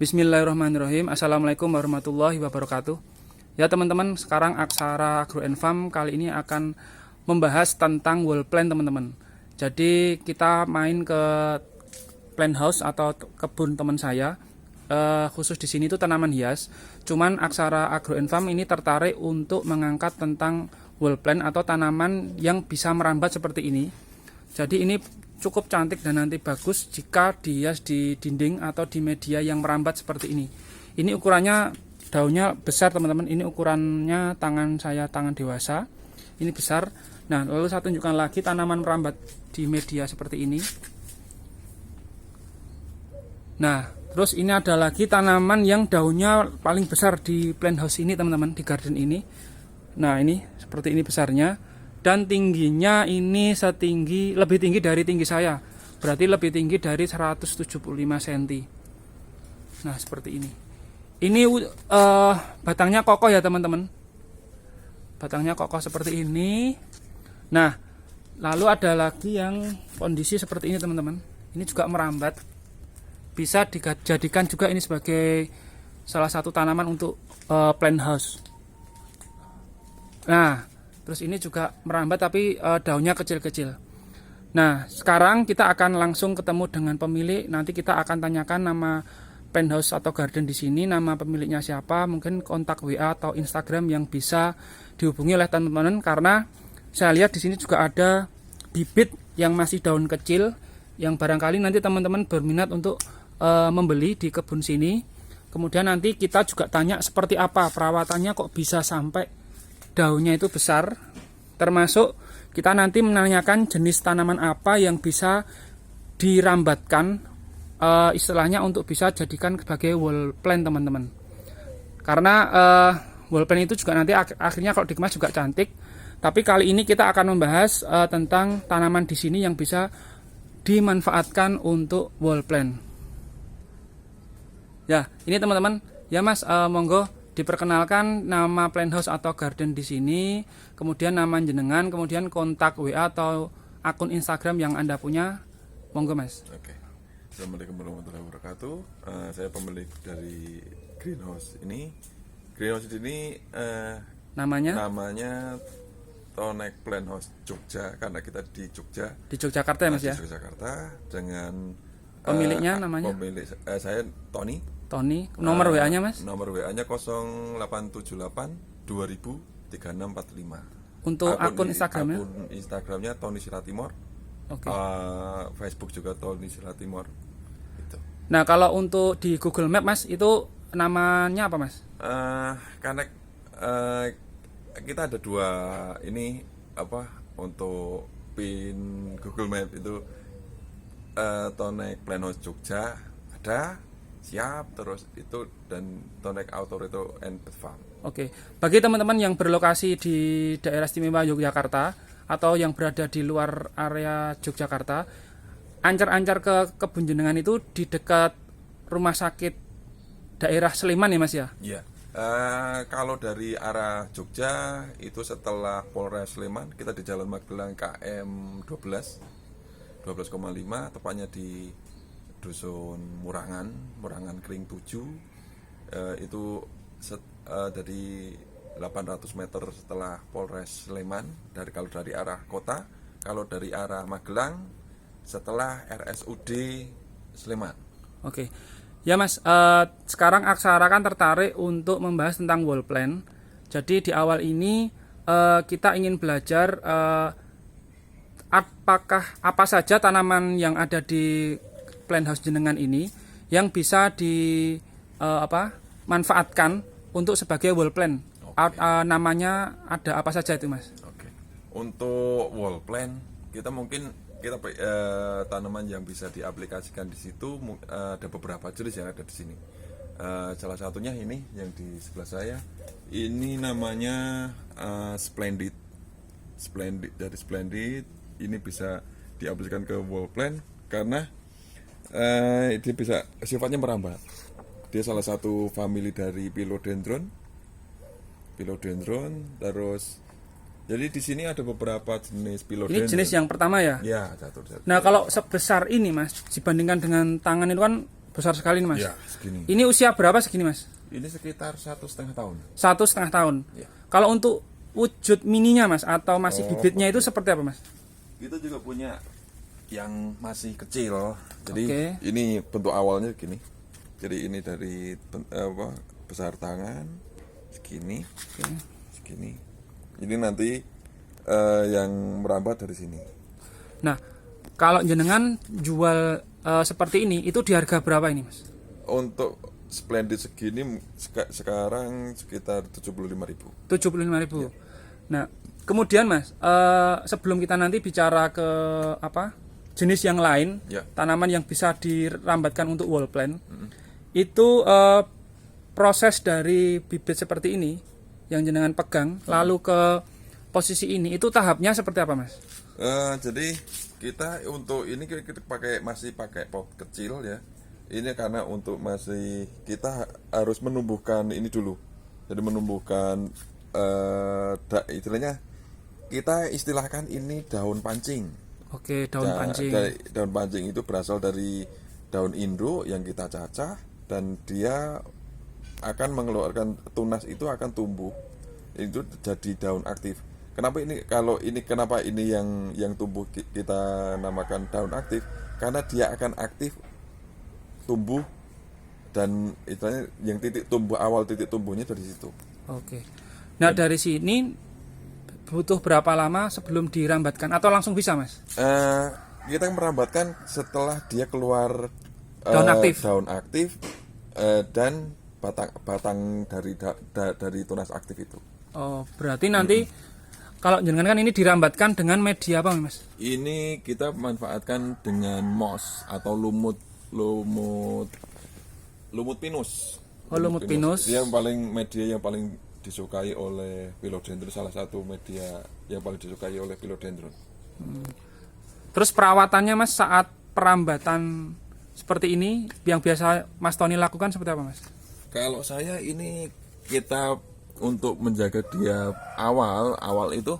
Bismillahirrahmanirrahim. Assalamualaikum warahmatullahi wabarakatuh. Ya teman-teman, sekarang Aksara Agro & Farm kali ini akan membahas tentang wall plant teman-teman. Jadi kita main ke plant house atau kebun teman saya. Khusus di sini itu tanaman hias. Cuman Aksara Agro & Farm ini tertarik untuk mengangkat tentang wall plant atau tanaman yang bisa merambat seperti ini. Jadi ini cukup cantik dan nanti bagus jika dihias di dinding atau di media yang merambat seperti ini. Ini ukurannya, daunnya besar teman-teman. Ini ukurannya tangan saya, tangan dewasa. Ini besar. Nah, lalu saya tunjukkan lagi tanaman merambat di media seperti ini. Nah, terus ini ada lagi tanaman yang daunnya paling besar di plant house ini teman-teman, di garden ini. Nah, ini seperti ini besarnya. Dan tingginya ini lebih tinggi dari tinggi saya. Berarti lebih tinggi dari 175 cm. Nah, seperti ini. Ini batangnya kokoh ya teman-teman. Batangnya kokoh seperti ini. Nah, lalu ada lagi yang kondisi seperti ini teman-teman. Ini juga merambat. Bisa dijadikan juga ini sebagai salah satu tanaman untuk plant house. Nah, terus ini juga merambat tapi daunnya kecil-kecil. Nah, sekarang kita akan langsung ketemu dengan pemilik. Nanti kita akan tanyakan nama penthouse atau garden di sini, nama pemiliknya siapa, mungkin kontak WA atau Instagram yang bisa dihubungi oleh teman-teman. Karena saya lihat di sini juga ada bibit yang masih daun kecil, yang barangkali nanti teman-teman berminat untuk membeli di kebun sini. Kemudian nanti kita juga tanya seperti apa perawatannya kok bisa sampai daunnya itu besar, termasuk kita nanti menanyakan jenis tanaman apa yang bisa dirambatkan, istilahnya untuk bisa jadikan sebagai wall plant teman-teman. Karena wall plant itu juga nanti akhirnya kalau dikemas juga cantik. Tapi kali ini kita akan membahas tentang tanaman di sini yang bisa dimanfaatkan untuk wall plant. Ya, ini teman-teman. Ya Mas, monggo diperkenalkan nama plant house atau garden di sini, kemudian nama jenengan, kemudian kontak WA atau akun Instagram yang Anda punya. Monggo Mas. Oke. Assalamualaikum warahmatullahi wabarakatuh. Saya pemilik dari greenhouse ini. Greenhouse ini namanya Tonek Plant House Jogja, karena kita di Jogja. Di Yogyakarta ya Mas ya? Di Yogyakarta dengan pemiliknya namanya? Pemilik saya Tony. Nomor WA-nya Mas? Nomor WA-nya 0878 2000 3645. Untuk akun Instagramnya? Akun Instagramnya Tony Siratimor. Oke. Facebook juga Tony Siratimor. Gitu. Nah, kalau untuk di Google Map Mas, itu namanya apa Mas? Karena kita ada dua ini untuk pin Google Map itu, Tonek Plant House Jogja ada, siap, terus itu, dan Tonek Outdoor itu and Farm. Oke, bagi teman-teman yang berlokasi di daerah istimewa Yogyakarta atau yang berada di luar area Yogyakarta, ancar-ancar ke kebun jenengan itu di dekat rumah sakit daerah Sleman ya Mas ya? Iya. Kalau dari arah Jogja itu setelah Polres Sleman, kita di Jalan Magelang KM 12,5, tepatnya di Dusun Murangan Kering 7. Itu dari 800 meter setelah Polres Sleman, kalau dari arah kota. Kalau dari arah Magelang setelah RSUD Sleman. Oke. Ya Mas, sekarang Aksara kan tertarik untuk membahas tentang wall plant. Jadi di awal ini kita ingin belajar apa saja tanaman yang ada di plant house jenengan ini yang bisa manfaatkan untuk sebagai wall plant. Namanya ada apa saja itu Mas? Oke. Untuk wall plant kita tanaman yang bisa diaplikasikan di situ ada beberapa jenis yang ada di sini. Salah satunya ini yang di sebelah saya. Ini namanya Splendid. Dari Splendid ini bisa diaplikasikan ke wall plant karena dia bisa sifatnya merambat. Dia salah satu famili dari Philodendron. Terus jadi di sini ada beberapa jenis Philodendron. Ini jenis yang pertama ya? Ya, satu. Nah, kalau sebesar ini Mas, dibandingkan dengan tangan itu kan Besar sekali nih mas. Ya, segini. Ini usia berapa segini mas? Ini sekitar 1,5 tahun. 1,5 tahun. Ya. Kalau untuk wujud mininya mas atau masih bibitnya itu seperti apa mas? Kita juga punya yang masih kecil. Jadi Oke. ini bentuk awalnya gini. Jadi ini dari besar tangan segini, segini. Ini nanti yang merambat dari sini. Nah, kalau jenengan jual seperti ini, itu di harga berapa ini mas? Untuk splendid segini sekarang sekitar 75.000. 75.000. Nah, kemudian mas, sebelum kita nanti bicara ke jenis yang lain, Ya. tanaman yang bisa dirambatkan untuk wall plant, itu proses dari bibit seperti ini yang jenengan pegang, lalu ke posisi ini, itu tahapnya seperti apa mas? Jadi kita untuk ini kita masih pakai pot kecil ya. Ini karena untuk masih kita harus menumbuhkan ini dulu. Jadi menumbuhkan istilahnya kita istilahkan ini daun pancing. Oke, daun pancing. Daun pancing itu berasal dari daun induk yang kita cacah dan dia akan mengeluarkan tunas itu akan tumbuh. Itu jadi daun aktif. Kenapa ini yang tumbuh kita namakan daun aktif? Karena dia akan aktif tumbuh dan istilahnya yang awal titik tumbuhnya dari situ. Oke. Nah, dari sini butuh berapa lama sebelum dirambatkan atau langsung bisa, Mas? Kita merambatkan setelah dia keluar daun aktif dan batang dari tunas aktif itu. Oh, berarti nanti kalau jenengan kan ini dirambatkan dengan media apa, Mas? Ini kita manfaatkan dengan moss atau lumut pinus. Oh, lumut pinus. Dia media yang paling disukai oleh philodendron, salah satu media yang paling disukai oleh philodendron. Terus perawatannya Mas saat perambatan seperti ini yang biasa Mas Tony lakukan seperti apa, Mas? Kalau saya ini kita untuk menjaga dia awal itu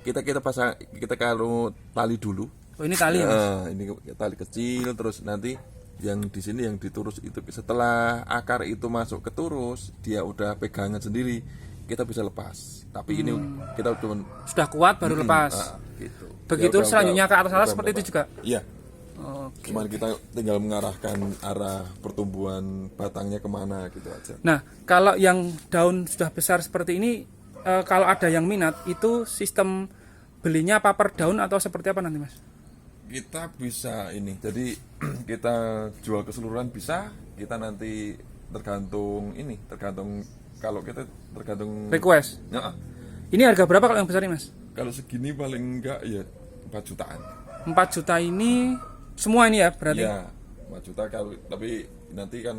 kita kalau tali dulu. Oh, ini tali ya, Mas? Ini tali kecil, terus nanti yang di sini yang diturus itu setelah akar itu masuk ke turus, dia udah pegangan sendiri, kita bisa lepas. Tapi ini kita cuma sudah kuat baru lepas. Gitu. Begitu Ya, selanjutnya ke atas seperti itu juga. Iya. Oke. Cuman kita tinggal mengarahkan arah pertumbuhan batangnya kemana gitu aja. Nah, kalau yang daun sudah besar seperti ini, kalau ada yang minat, itu sistem belinya apa per daun atau seperti apa nanti, Mas? Kita bisa ini, jadi kita jual keseluruhan bisa, kita nanti tergantung kalau kita tergantung Request. Ya, Ini harga berapa kalau yang besar ini, Mas? kalau segini paling enggak ya 4 jutaan. 4 juta ini semua ini ya berarti? Ya, 4 juta tapi nanti kan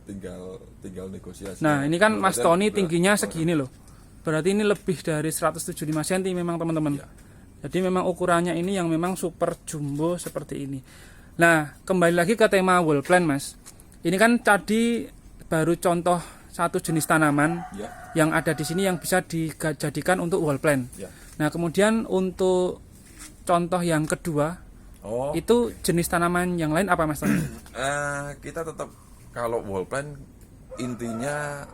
tinggal negosiasi. Nah, ini kan Mas Tony tingginya segini loh. Berarti ini lebih dari 175 cm memang teman-teman. Ya. Jadi memang ukurannya ini yang memang super jumbo seperti ini. Nah, kembali lagi ke tema wall plant, Mas. Ini kan tadi baru contoh satu jenis tanaman Ya. yang ada di sini yang bisa dijadikan untuk wall plant. Ya. Nah, kemudian untuk contoh yang kedua, itu jenis tanaman yang lain apa, Mas Tony? Kita tetap kalau wall plant intinya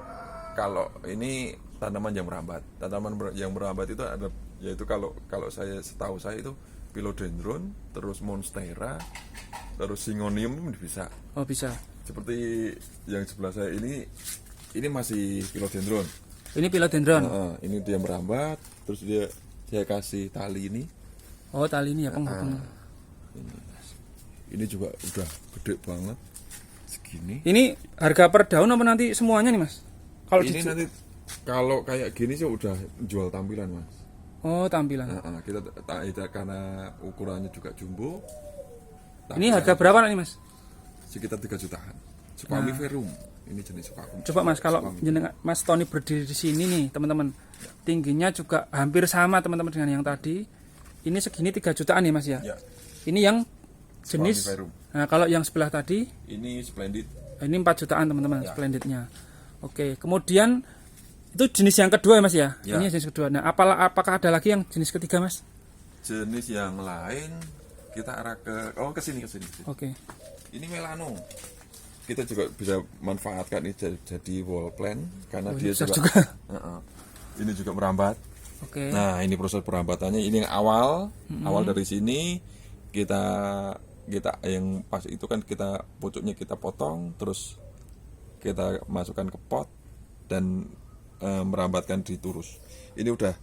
kalau ini tanaman yang merambat. Tanaman yang merambat itu ada yaitu kalau setahu saya itu philodendron, terus monstera, terus syngonium itu bisa. Oh, bisa. Seperti yang sebelah saya ini masih philodendron. Ini philodendron. Ini dia merambat, terus dia kasih tali ini. Oh, tali ini ya penghubung. Ini juga udah gede banget segini. Ini harga per daun apa nanti semuanya nih, Mas? Kalau Ini nanti kalau kayak gini sih udah jual tampilan, Mas. Oh, tampilan. Kita karena ukurannya juga jumbo. Ini harga berapa nih, Mas? Sekitar 3 jutaan. Spamiferum. Ini jenis spamiferum. Coba Mas, kalau jenengan Mas Tony berdiri di sini nih, teman-teman. Tingginya juga hampir sama teman-teman dengan yang tadi. Ini segini 3 jutaan ya, Mas ya? Ya. Ini yang jenis. Spamiferum. Nah, kalau yang sebelah tadi, Ini splendid. ini 4 jutaan teman-teman, splendidnya. Oke, kemudian itu jenis yang kedua ya, Mas ya? Ya. Ini jenis kedua. Nah, apakah ada lagi yang jenis ketiga, Mas? Jenis yang lain kita arah ke sini. Oke. Ini melano. Kita juga bisa manfaatkan ini jadi wall plant karena dia besar juga, juga. Ini juga merambat. Oke. Nah, ini proses perambatannya. Ini yang awal dari sini kita yang pas itu kan kita pucuknya kita potong, terus kita masukkan ke pot dan merambatkan di turus. Ini udah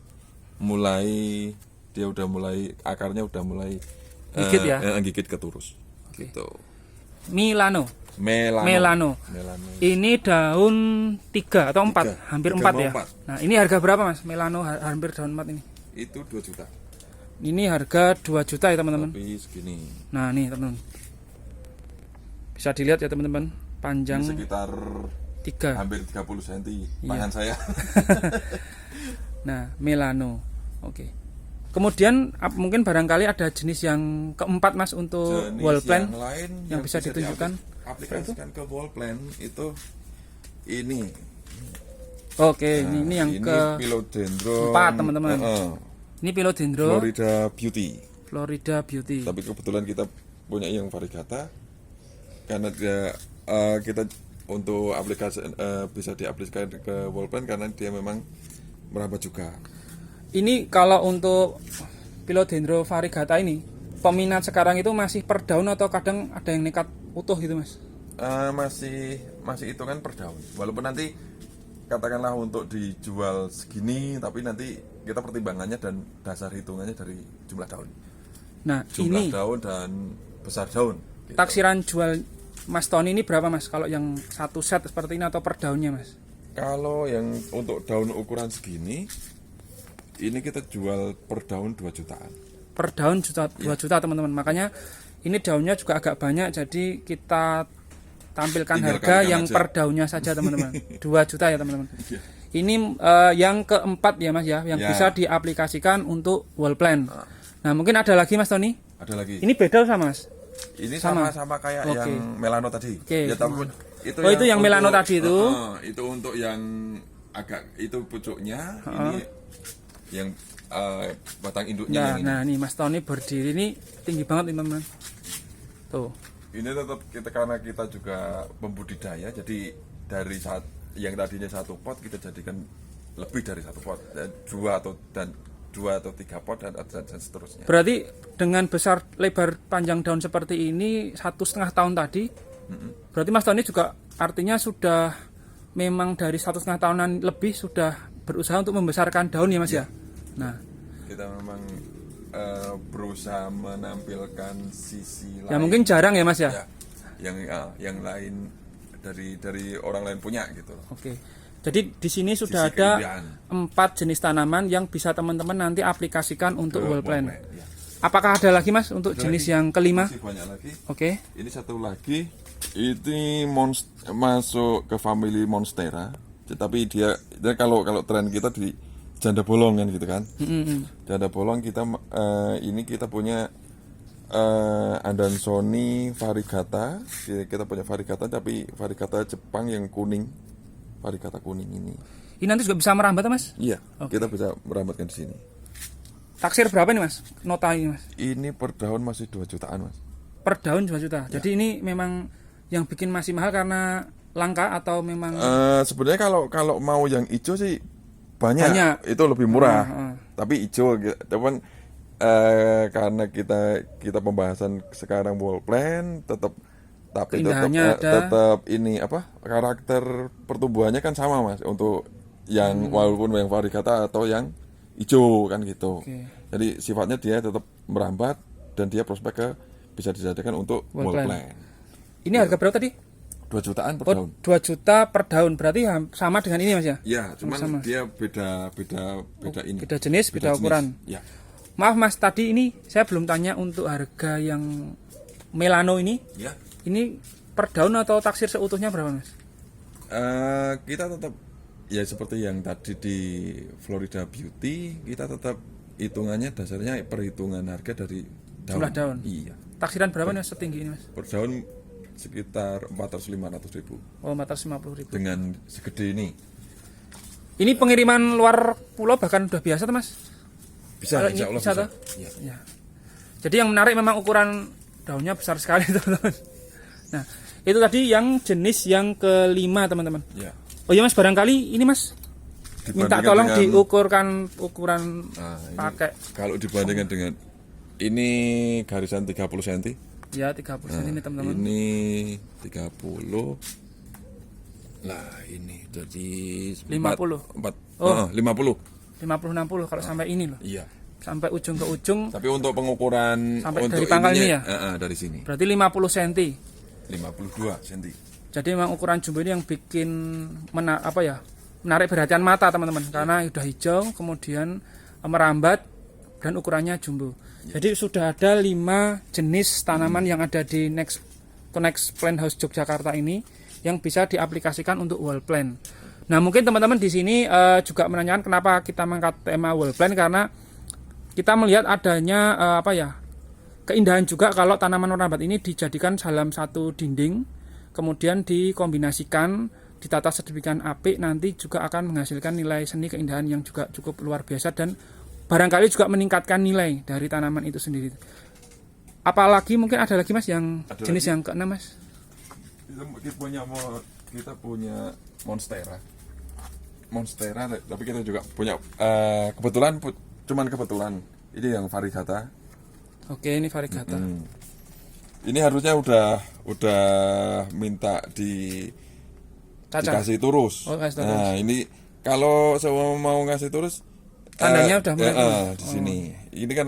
mulai akarnya udah mulai Gigit ya? gigit ke turus. Oke. Gitu. Melano. Melano. Ini daun 3 atau 4, Tiga. hampir 3 4 mau ya. 4. Nah, ini harga berapa Mas? Melano hampir daun 4 ini. Itu 2 juta. Ini harga 2 juta ya teman-teman. Tapi segini. Nah, nih teman-teman. Bisa dilihat ya teman-teman, panjang Ini sekitar 3. hampir 30 cm Iya. tangan saya. Nah, melano. Oke. Kemudian mungkin barangkali ada jenis yang keempat Mas untuk Jenis wall plant yang lain yang bisa ditunjukkan. aplikasikan ke wall plant itu ini. Oke, ini yang ini ke Philodendron 4 teman-teman. Ini Philodendron Florida Beauty. Florida Beauty. Tapi kebetulan kita punya yang variegata karena kita untuk aplikasi bisa diaplikasikan ke wall plant karena dia memang merambat juga. Ini kalau untuk Philodendron variegata ini, peminat sekarang itu masih per daun atau kadang ada yang nekat utuh gitu Mas? Masih itu kan per daun. Walaupun nanti katakanlah untuk dijual segini, tapi nanti kita pertimbangannya dan dasar hitungannya dari jumlah daun. Nah, Jumlah ini daun dan besar daun. Gitu. taksiran jual Mas Tony ini berapa Mas? Kalau yang satu set seperti ini atau per daunnya Mas? Kalau yang untuk daun ukuran segini, ini kita jual per daun 2 jutaan. Per daun 2 juta teman-teman. Makanya ini daunnya juga agak banyak, jadi kita tampilkan Tinggal harga kalikan yang aja. per daunnya saja teman-teman. 2 juta ya teman-teman. Iya. Ini yang keempat ya Mas ya, yang Ya. bisa diaplikasikan untuk wall plant. Nah, mungkin ada lagi Mas Tony? Ada lagi. Ini beda sama Mas? Ini sama. sama kayak Oke. yang melano tadi. Oke. Ya, tapi itu Oh, itu yang melano tadi itu? Itu untuk yang agak itu pucuknya. Ini yang batang induknya. Nah, yang ini. nah ini Mas Tony berdiri ini tinggi banget nih teman-teman. Tuh. Ini tetap kita karena kita juga pembudidaya, jadi dari yang tadinya 1 pot kita jadikan lebih dari 1 pot, dan 2 atau 3 pot dan seterusnya. Berarti dengan besar lebar panjang daun seperti ini 1,5 tahun tadi, berarti Mas Tony juga artinya sudah memang dari 1,5 tahunan lebih sudah berusaha untuk membesarkan daun ya Mas ya. Nah, Kita memang berusaha menampilkan sisi lain. ya mungkin jarang ya Mas ya. Ya, yang lain dari orang lain punya gitu. Oke. Jadi di sini sudah Sisi ada keindahan. 4 jenis tanaman yang bisa teman-teman nanti aplikasikan untuk wall plant. Ya. Apakah ada lagi Mas untuk Ada jenis lagi. yang kelima? Masih banyak lagi. Oke. Ini satu lagi, ini masuk ke family Monstera. Tetapi dia kalau tren kita di janda bolong kan gitu kan. Janda bolong kita ini kita punya Adansonii variegata. Kita punya variegata tapi variegata Jepang yang kuning. Variegata kuning ini. Ini nanti juga bisa merambat Mas? Iya, Oke. kita bisa merambatkan di sini. Taksir berapa nih Mas? Nota ini Mas? Ini per daun masih 2 jutaan, Mas. Per daun 2 juta. Jadi ini memang yang bikin masih mahal karena langka atau memang Sebenarnya kalau mau yang hijau sih banyak. Banyak. Itu lebih murah. Heeh. Tapi hijau cuman karena kita pembahasan sekarang wall plant tapi Keindahannya ada. tetap ini apa karakter pertumbuhannya kan sama Mas untuk yang walaupun yang variegata atau yang hijau kan gitu. Oke. Jadi sifatnya dia tetap merambat dan dia prospek bisa dijadikan untuk Wall wall plant. plant. ini harga berapa tadi? 2 jutaan per Oh, daun. 2 juta per daun. Berarti sama dengan ini Mas ya? Ya, cuman sama. dia beda ini. Beda jenis, beda ukuran. Ya. Maaf Mas, tadi ini saya belum tanya untuk harga yang melano ini. Ya. Ini per daun atau taksir seutuhnya berapa Mas? Kita tetap ya seperti yang tadi di Florida Beauty, kita tetap hitungannya dasarnya perhitungan harga dari daun. Jumlah daun. Iya. Taksiran berapa nih Mas, setinggi ini Mas? Per daun sekitar 400-500 ribu Oh, 450.000. dengan segede ini. Ini pengiriman luar pulau bahkan udah biasa tuh Mas? Bisa, Kalau insya Allah bisa bisa. toh? Iya. Ya. Jadi yang menarik memang ukuran daunnya besar sekali teman-teman. Nah, itu tadi yang jenis yang kelima teman-teman. Ya. Oh iya Mas, barangkali ini Mas minta Dibandingkan tolong dengan- diukurkan ukuran Nah, ini pakai kalau dibandingkan dengan ini garisan 30 cm. ya 30 cm teman-teman. Ini 30. Lah ini jadi 50. 4 Oh. 50. 50-60 kalau sampai ini loh. Iya. Sampai ujung ke ujung Tapi untuk pengukuran Sampai untuk dari pangkal ininya, ini ya? dari sini berarti 50 cm. 52 cm. Jadi memang ukuran jumbo ini yang bikin menarik perhatian mata teman-teman karena udah hijau kemudian merambat dan ukurannya jumbo. Jadi sudah ada 5 jenis tanaman yang ada di Next Plant House Yogyakarta ini yang bisa diaplikasikan untuk wall plant. Nah mungkin teman-teman di sini juga menanyakan kenapa kita mengangkat tema wall plant karena kita melihat adanya keindahan juga kalau tanaman merambat ini dijadikan dalam satu dinding, kemudian dikombinasikan, ditata sedemikian apik, nanti juga akan menghasilkan nilai seni keindahan yang juga cukup luar biasa dan barangkali juga meningkatkan nilai dari tanaman itu sendiri. Apalagi mungkin ada lagi Mas yang Ada jenis lagi. yang keenam Mas? Kita punya monstera, tapi kita juga punya kebetulan ini yang variegata. Oke, ini variegata. Ini harusnya udah minta Cacar. dikasih turus. Oh, kasih turus. Nah, ini kalau saya mau ngasih turus Tandanya udah mulai turun. di sini. Ini kan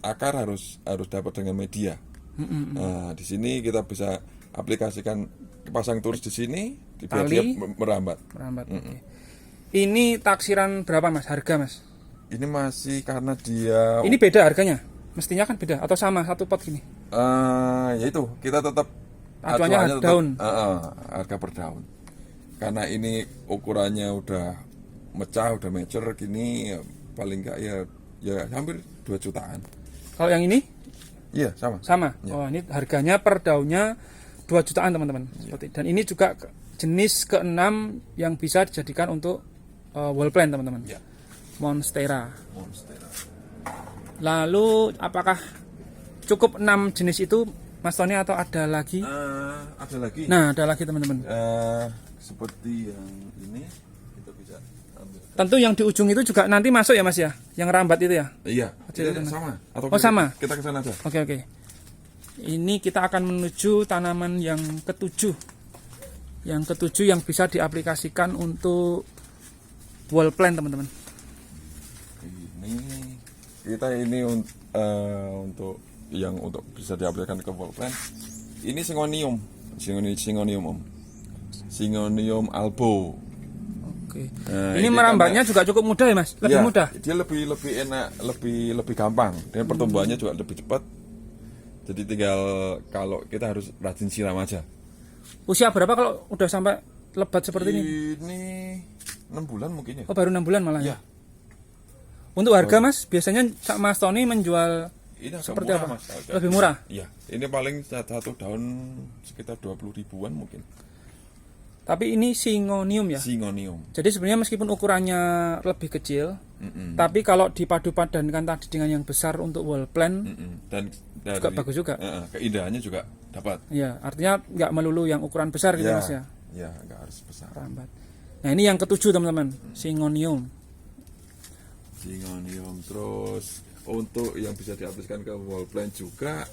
akar harus dapat dengan media. Nah, di sini kita bisa aplikasikan pasang turus di sini, biar Tali. dia merambat. Oke. Ini taksiran berapa Mas? Harga Mas? Ini masih karena dia Ini beda harganya? Mestinya kan beda atau sama satu pot gini? ya itu kita tetap Acuannya tetap, daun. harga per daun. Karena ini ukurannya udah mecah, udah mature gini, ya, paling enggak ya hampir 2 jutaan. Kalau yang ini? Iya, sama. Sama. Ya. Oh, ini harganya per daunnya 2 jutaan teman-teman. Seperti dan ini juga jenis keenam yang bisa dijadikan untuk wall plant teman-teman. Ya. Monstera. Monstera. Lalu apakah cukup 6 jenis itu Mas Tony atau ada lagi? Ada lagi. Nah, ada lagi teman-teman. Seperti yang ini kita bisa ambil. Tentu yang di ujung itu juga nanti masuk ya Mas ya? Yang rambat itu ya? Iya, Kecil ini itu, sama. Atau Oh, sama? Kita ke sana aja. Oke. Ini kita akan menuju tanaman yang ketujuh. Yang ketujuh yang bisa diaplikasikan untuk wall plant teman-teman. Ini untuk bisa diaplikasikan ke wall plant. Ini Syngonium Om. Syngonium albo. Oke. Nah, ini ini merambatnya juga cukup mudah ya Mas? Lebih Ya, mudah? Dia lebih enak, lebih gampang. Dan pertumbuhannya juga lebih cepat. Jadi tinggal kalau kita harus rajin siram aja. Usia berapa kalau udah sampai lebat seperti ini? Ini 6 bulan mungkin ya. Oh baru 6 bulan malah ya? Ya. Untuk harga Mas, biasanya Mas Tony menjual Ini agak seperti murah, apa? Mas. Lebih murah? Iya. Ini paling satu daun sekitar 20 ribuan mungkin. Tapi ini Syngonium ya? Syngonium. Jadi sebenarnya meskipun ukurannya lebih kecil, tapi kalau dipadu padankan tadi dengan yang besar untuk wall plant, Dan juga bagus juga. Keindahannya juga dapat. Ya, artinya nggak melulu yang ukuran besar gitu Mas ya. Ya, nggak harus besar. Rambat. Nah ini yang ketujuh teman-teman, Syngonium. Syngonium. Terus untuk yang bisa diaplikasikan ke wall plant juga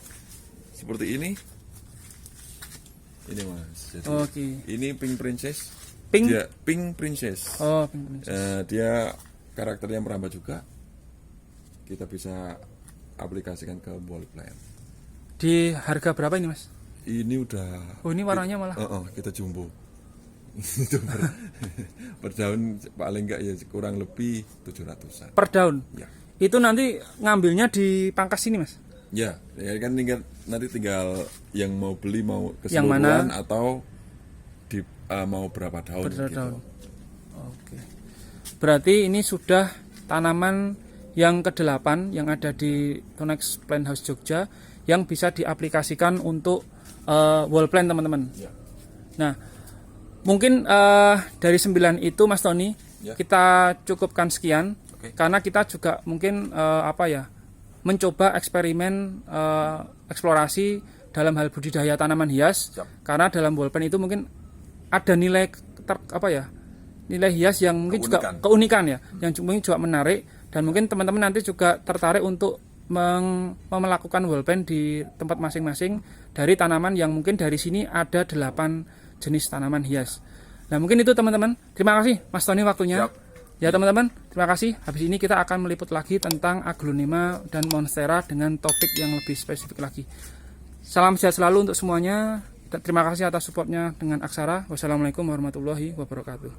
seperti ini. Ini Mas. Jadi Oke. ini Pink Princess. Pink? Dia Pink Princess. Oh, Pink Princess. Dia karakternya merambat juga. Kita bisa aplikasikan ke wall plant. Di harga berapa ini Mas? Ini udah. Oh ini warnanya malah. Kita jumbo. Itu per daun paling enggak ya kurang lebih 700-an. Per daun. Ya. Itu nanti ngambilnya di pangkas sini Mas? Ya kan nanti tinggal yang mau beli mau Yang keseluruhan mana? atau mau berapa daun Berapa gitu. daun? Oke. Berarti ini sudah tanaman yang ke-8 yang ada di Next Plant House Jogja yang bisa diaplikasikan untuk wall plant teman-teman. Ya. Nah, mungkin dari 9 itu Mas Tony Ya. kita cukupkan sekian. Oke. Karena kita juga mungkin mencoba eksperimen eksplorasi dalam hal budidaya tanaman hias. Siap. Karena dalam bolpen itu mungkin ada nilai nilai hias yang mungkin juga keunikan ya, yang mungkin juga menarik, dan mungkin teman-teman nanti juga tertarik untuk melakukan wallpen di tempat masing-masing dari tanaman yang mungkin dari sini ada 8 jenis tanaman hias. Nah mungkin itu teman-teman. Terima kasih Mas Tony waktunya. Siap. Ya teman-teman, terima kasih. Habis ini kita akan meliput lagi tentang aglonema dan monstera dengan topik yang lebih spesifik lagi. Salam sehat selalu untuk semuanya. Terima kasih atas supportnya dengan Aksara. Wassalamualaikum warahmatullahi wabarakatuh.